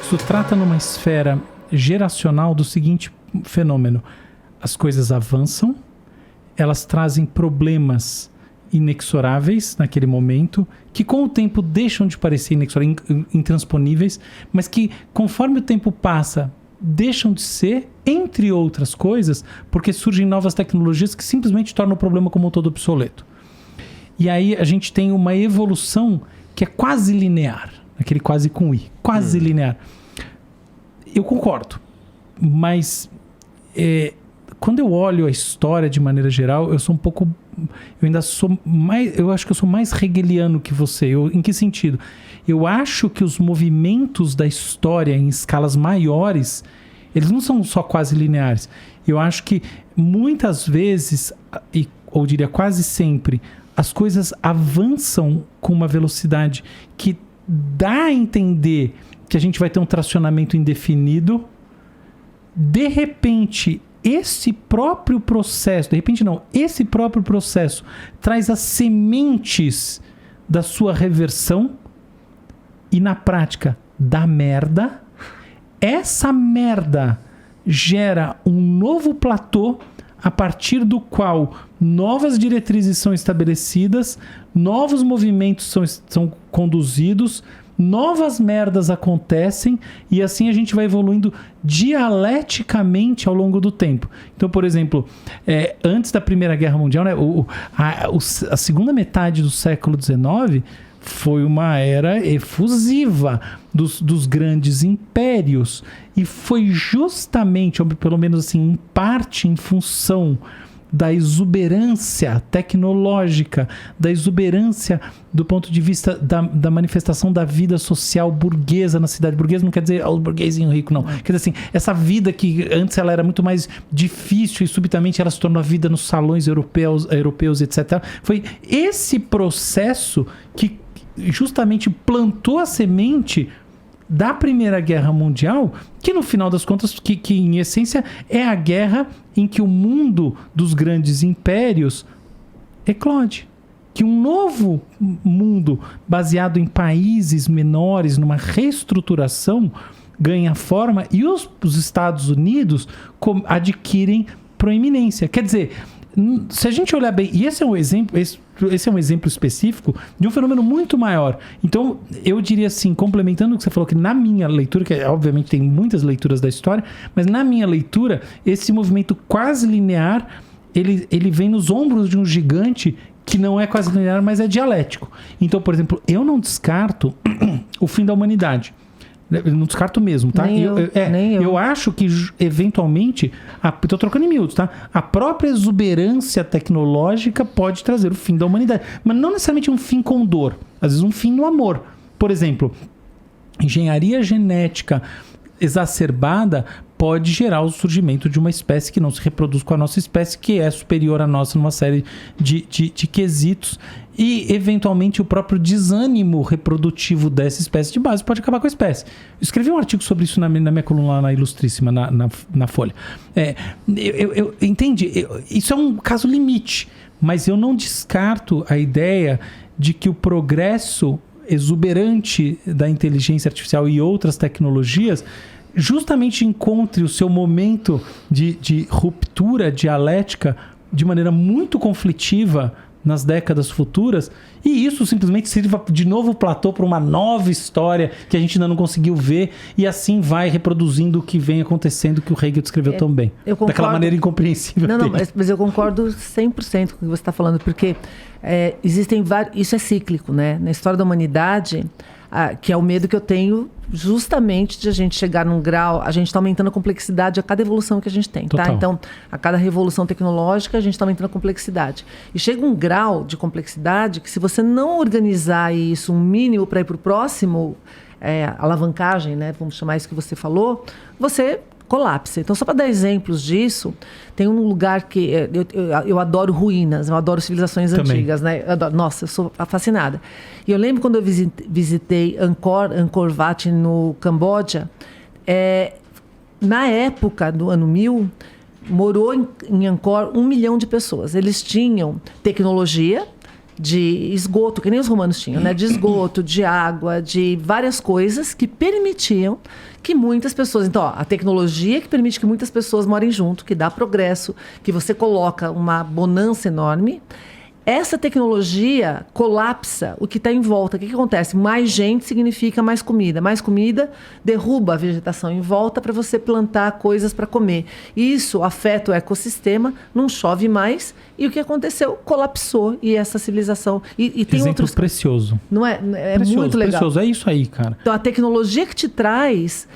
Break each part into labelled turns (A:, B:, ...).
A: Isso trata numa esfera geracional do seguinte fenômeno. As coisas avançam, elas trazem problemas inexoráveis naquele momento, que com o tempo deixam de parecer inexoráveis, intransponíveis, mas que conforme o tempo passa, deixam de ser, entre outras coisas, porque surgem novas tecnologias que simplesmente tornam o problema como um todo obsoleto. E aí a gente tem uma evolução que é quase linear, aquele quase com I, quase linear. Eu concordo, mas quando eu olho a história de maneira geral, eu sou um pouco... Eu ainda sou mais... Eu acho que eu sou mais hegeliano que você. Em que sentido? Eu acho que os movimentos da história em escalas maiores, eles não são só quase lineares. Eu acho que muitas vezes, ou diria quase sempre, as coisas avançam com uma velocidade que dá a entender que a gente vai ter um tracionamento indefinido. De repente, esse próprio processo traz as sementes da sua reversão e, na prática, dá merda. Essa merda gera um novo platô a partir do qual novas diretrizes são estabelecidas, novos movimentos são conduzidos, novas merdas acontecem e assim a gente vai evoluindo dialeticamente ao longo do tempo. Então, por exemplo, antes da Primeira Guerra Mundial, né, a segunda metade do século XIX foi uma era efusiva dos grandes impérios e foi justamente, ou pelo menos assim, em parte em função da exuberância tecnológica, da exuberância do ponto de vista da manifestação da vida social burguesa na cidade. Burguesa não quer dizer o burguesinho rico, não. Quer dizer assim, essa vida que antes ela era muito mais difícil e subitamente ela se tornou a vida nos salões europeus, etc. Foi esse processo que justamente plantou a semente da Primeira Guerra Mundial, que no final das contas, que em essência é a guerra em que o mundo dos grandes impérios eclode. Que um novo mundo baseado em países menores, numa reestruturação, ganha forma e os Estados Unidos adquirem proeminência. Quer dizer, se a gente olhar bem, e esse é um exemplo específico de um fenômeno muito maior. Então, eu diria assim, complementando o que você falou, que na minha leitura, que obviamente tem muitas leituras da história, mas na minha leitura, esse movimento quase linear, ele vem nos ombros de um gigante que não é quase linear, mas é dialético. Então, por exemplo, eu não descarto o fim da humanidade. Eu não descarto mesmo, tá?
B: Nem eu.
A: Eu acho que, eventualmente, estou trocando em miúdos, tá? A própria exuberância tecnológica pode trazer o fim da humanidade. Mas não necessariamente um fim com dor. Às vezes um fim no amor. Por exemplo, engenharia genética exacerbada pode gerar o surgimento de uma espécie que não se reproduz com a nossa espécie, que é superior à nossa numa série de quesitos. E, eventualmente, o próprio desânimo reprodutivo dessa espécie de base pode acabar com a espécie. Eu escrevi um artigo sobre isso na minha coluna lá na Ilustríssima, na Folha. Entende? Isso é um caso limite, mas eu não descarto a ideia de que o progresso exuberante da inteligência artificial e outras tecnologias justamente encontre o seu momento de ruptura dialética de maneira muito conflitiva nas décadas futuras, e isso simplesmente sirva de novo platô para uma nova história que a gente ainda não conseguiu ver, e assim vai reproduzindo o que vem acontecendo, que o Hegel descreveu tão bem. Daquela maneira incompreensível.
B: Não, mas eu concordo 100% com o que você está falando, porque existem vários... Isso é cíclico, né? Na história da humanidade, que é o medo que eu tenho justamente de a gente chegar num grau... A gente está aumentando a complexidade a cada evolução que a gente tem, tá? Então, a cada revolução tecnológica, a gente está aumentando a complexidade. E chega um grau de complexidade que, se você não organizar isso, um mínimo para ir para o próximo, alavancagem, né? Vamos chamar isso que você falou, você colapsa. Então, só para dar exemplos disso, tem um lugar que... Eu adoro ruínas, eu adoro civilizações antigas, né? Nossa, eu sou fascinada. E eu lembro quando eu visitei Angkor Wat, no Camboja, na época do ano 1000, morou em Angkor 1 milhão de pessoas. Eles tinham tecnologia, de esgoto, que nem os romanos tinham, né? De esgoto, de água, de várias coisas que permitiam que muitas pessoas... Então, ó, a tecnologia que permite que muitas pessoas morem junto, que dá progresso, que você coloca uma bonança enorme. Essa tecnologia colapsa o que está em volta. O que acontece? Mais gente significa mais comida. Mais comida derruba a vegetação em volta para você plantar coisas para comer. Isso afeta o ecossistema, não chove mais. E o que aconteceu? Colapsou. E essa civilização... E tem
A: Exemplo
B: outros...
A: precioso.
B: Não é? É
A: Precioso,
B: muito legal.
A: precioso. É isso aí, cara.
B: Então, a tecnologia que te traz...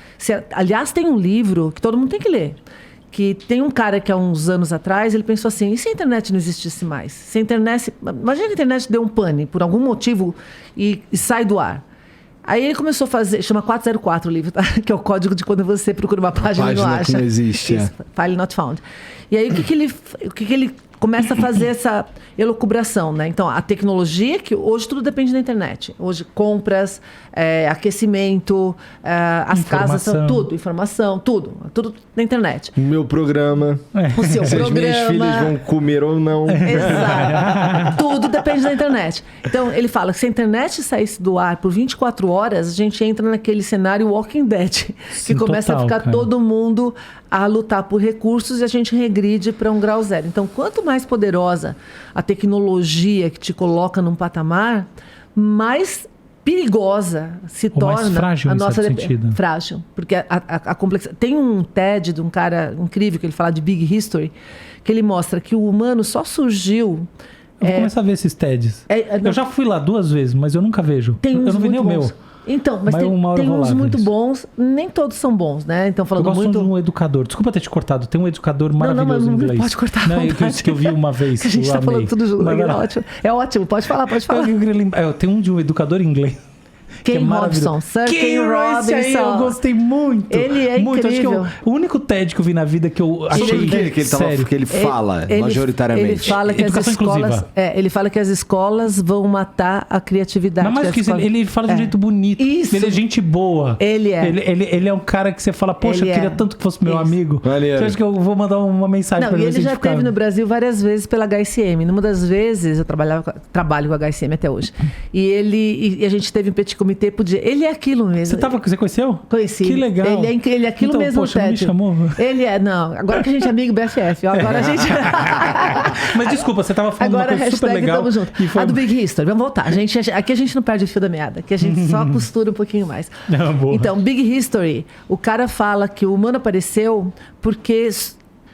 B: Aliás, tem um livro que todo mundo tem que ler. Que tem um cara que há uns anos atrás, ele pensou assim, e se a internet não existisse mais? Se a internet... Imagina que a internet deu um pane, por algum motivo, e sai do ar. Aí ele começou a fazer... Chama 404 o livro, tá? Que é o código de quando você procura uma página e não acha.
C: Que não existe.
B: Isso, File not found. E aí, o que ele começa a fazer essa elucubração, né? Então, a tecnologia, que hoje tudo depende da internet. Hoje, compras, aquecimento, as casas, são tudo, informação, tudo na internet.
C: O meu programa.
B: O seu
C: Se
B: programa.
C: as minhas filhas vão comer ou não.
B: Exato. Tudo depende da internet. Então, ele fala que se a internet saísse do ar por 24 horas, a gente entra naquele cenário Walking Dead,
A: Sim,
B: que começa
A: total,
B: a ficar
A: cara.
B: todo mundo a lutar por recursos e a gente regride para um grau zero. Então, quanto mais poderosa a tecnologia que te coloca num patamar, mais perigosa se
A: Ou mais
B: torna
A: frágil,
B: a
A: em
B: nossa
A: certo sentido.
B: frágil, porque a complexidade. Tem um TED de um cara incrível que ele fala de Big History, que ele mostra que o humano só surgiu.
A: Eu vou começar a ver esses TEDs. Eu já fui lá 2 vezes, mas eu nunca vejo.
B: Tem uns
A: eu não vi nem o
B: muito
A: meu.
B: bons. Então, mas
A: Mas uma hora
B: tem
A: eu vou
B: uns
A: lá ver
B: muito
A: isso.
B: bons, nem todos são bons, né? Então,
A: Eu
B: falando
A: gosto
B: muito.
A: de um educador. Desculpa ter te cortado. Tem um educador maravilhoso
B: não,
A: em inglês.
B: pode cortar à
A: Não,
B: vontade.
A: que eu vi uma vez.
B: Que a gente
A: eu
B: tá
A: amei.
B: falando tudo junto.
A: Mas vai
B: É
A: lá.
B: ótimo. É ótimo, pode falar.
A: Eu queria lembrar. Tem um de um educador em inglês.
B: Ken
A: que é maravilhoso.
B: Robson, Sir Ken
A: Esse
B: Robinson.
A: aí eu gostei muito.
B: Ele é
A: muito. Acho que
B: incrível.
A: o único TED que eu vi na vida que eu achei
C: Sobre o que ele,
A: sério.
C: que ele fala, majoritariamente?
B: Ele fala que
A: Educação
B: as escolas,
A: inclusiva.
B: ele fala que as escolas vão matar a criatividade.
A: Mas mais do que isso, ele fala de um jeito bonito.
B: Isso.
A: Ele é gente boa.
B: Ele é.
A: Ele é um cara que você fala, poxa,
B: Ele
A: eu queria
B: é.
A: tanto que fosse meu
B: Isso.
A: amigo.
C: Maneiro.
A: Você acha que eu vou mandar uma mensagem
B: Não,
A: pra
B: e
A: ele?
B: ele
A: ver se a
B: já
A: gente fica-
B: esteve no Brasil várias vezes pela HSM. Numa das vezes, eu trabalho com a HSM até hoje. E a gente teve um petit comitê. Ele é aquilo mesmo.
A: Você conheceu?
B: Conheci.
A: Que legal.
B: Ele é aquilo
A: Então,
B: mesmo,
A: poxa, não me
B: Ted.
A: chamou?
B: Ele é, não. Agora que a gente é amigo BFF. Ó, agora a gente...
A: Mas desculpa, você tava falando
B: Agora
A: uma coisa super
B: hashtag
A: legal.
B: tamo junto.
A: e foi-
B: A do Big History, vamos voltar. Aqui a gente não perde o fio da meada, aqui a gente só costura um pouquinho mais.
A: Não, boa.
B: Então, Big History, o cara fala que o humano apareceu porque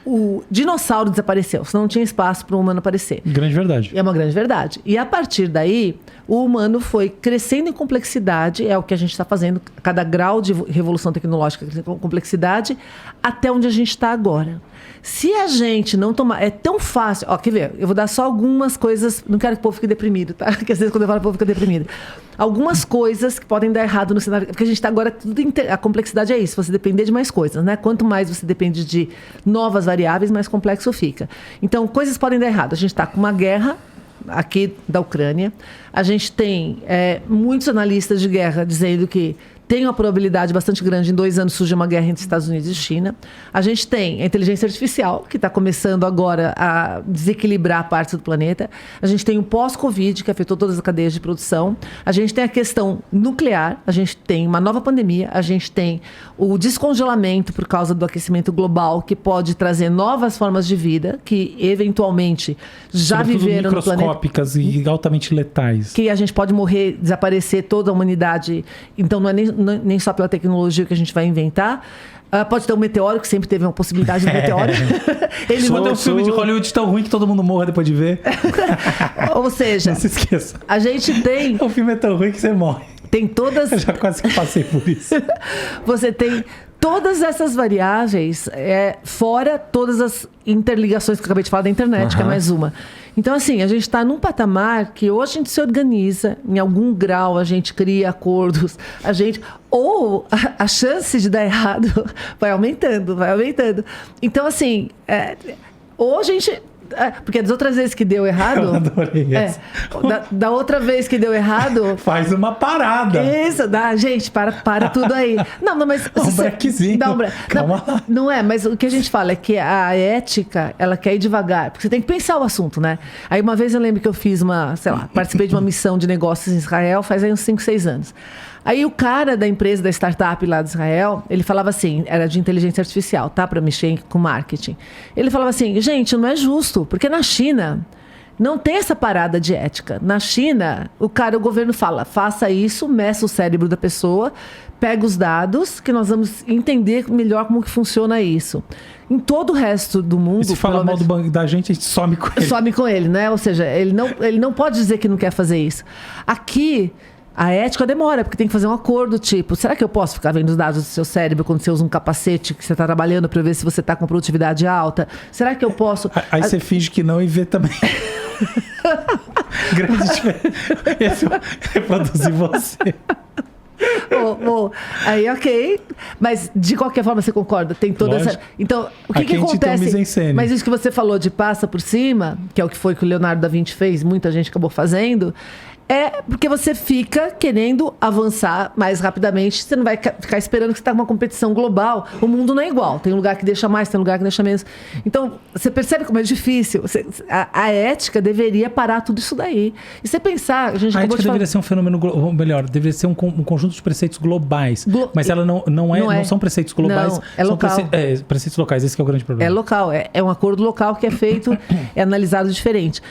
B: o dinossauro desapareceu, senão não tinha espaço para o humano aparecer.
A: Grande verdade.
B: E é uma grande verdade. E a partir daí, o humano foi crescendo em complexidade, é o que a gente está fazendo, cada grau de revolução tecnológica crescendo em complexidade, até onde a gente está agora. Se a gente não tomar... É tão fácil... Ó, quer ver? Eu vou dar só algumas coisas... Não quero que o povo fique deprimido, tá? Porque às vezes quando eu falo, o povo fica deprimido. Algumas coisas que podem dar errado no cenário... Porque a gente está agora... A complexidade é isso. Você depender de mais coisas, né? Quanto mais você depende de novas variáveis, mais complexo fica. Então, coisas podem dar errado. A gente está com uma guerra aqui da Ucrânia. A gente tem muitos analistas de guerra dizendo que tem uma probabilidade bastante grande, em 2 anos surge uma guerra entre Estados Unidos e China. A gente tem a inteligência artificial, que está começando agora a desequilibrar partes do planeta. A gente tem o pós-Covid, que afetou todas as cadeias de produção. A gente tem a questão nuclear, a gente tem uma nova pandemia, a gente tem o descongelamento por causa do aquecimento global, que pode trazer novas formas de vida, que eventualmente já
A: Sobretudo
B: viveram no planeta.
A: microscópicas e altamente letais.
B: Que a gente pode morrer, desaparecer toda a humanidade. Então, não é nem só pela tecnologia que a gente vai inventar. Pode ter um meteoro, que sempre teve uma possibilidade de meteoro. Ele
A: Pode ter um filme de Hollywood tão ruim que todo mundo morra depois de ver.
B: Ou seja,
A: Não se esqueça.
B: a gente tem
A: O filme é tão ruim que você morre.
B: todas...
A: Eu já quase que passei por isso.
B: Você tem todas essas variáveis, fora todas as interligações que eu acabei de falar da internet, que é mais uma. Então, assim, a gente está num patamar que ou a gente se organiza, em algum grau a gente cria acordos, ou a chance de dar errado vai aumentando. Então, assim, ou a gente Porque das outras vezes que deu errado...
A: Eu adorei essa.
B: Da outra vez que deu errado...
A: Faz uma parada.
B: Isso, gente, para tudo aí. Não, mas...
A: Um brequezinho. Calma lá.
B: Não é, mas o que a gente fala é que a ética, ela quer ir devagar. Porque você tem que pensar o assunto, né? Aí uma vez eu lembro que eu fiz participei de uma missão de negócios em Israel, faz aí uns 5, 6 anos. Aí o cara da empresa, da startup lá de Israel, ele falava assim, era de inteligência artificial, tá? Para mexer com marketing. Ele falava assim, gente, não é justo, porque na China não tem essa parada de ética. Na China, o governo fala, faça isso, meça o cérebro da pessoa, pega os dados, que nós vamos entender melhor como que funciona isso. Em todo o resto do mundo...
A: E se fala mal do banco da gente, a gente some com ele.
B: Some com ele, né? Ou seja, ele não pode dizer que não quer fazer isso. Aqui... A ética demora, porque tem que fazer um acordo, tipo, será que eu posso ficar vendo os dados do seu cérebro quando você usa um capacete que você está trabalhando para ver se você está com produtividade alta? Será que eu posso...
A: Aí você finge que não e vê também. Grande diferença. Esse eu reproduzi você.
B: Aí, ok. Mas, de qualquer forma, você concorda? Tem toda
A: Lógico.
B: essa... Então, o que
A: Aqui a gente tem um
B: acontece?
A: mise-en-scène.
B: Mas isso que você falou de passa por cima, que é o que foi que o Leonardo da Vinci fez, muita gente acabou fazendo... É porque você fica querendo avançar mais rapidamente. Você não vai ficar esperando que você está com uma competição global. O mundo não é igual. Tem lugar que deixa mais, tem lugar que deixa menos. Então, você percebe como é difícil. A ética deveria parar tudo isso daí. E você pensar... A
A: ética deveria ser um fenômeno... Ou melhor, deveria ser um conjunto de preceitos globais. Mas ela não são preceitos globais.
B: Não, é local.
A: São preceitos locais. Esse que é o grande problema.
B: É local. É um acordo local que é feito, é analisado diferente.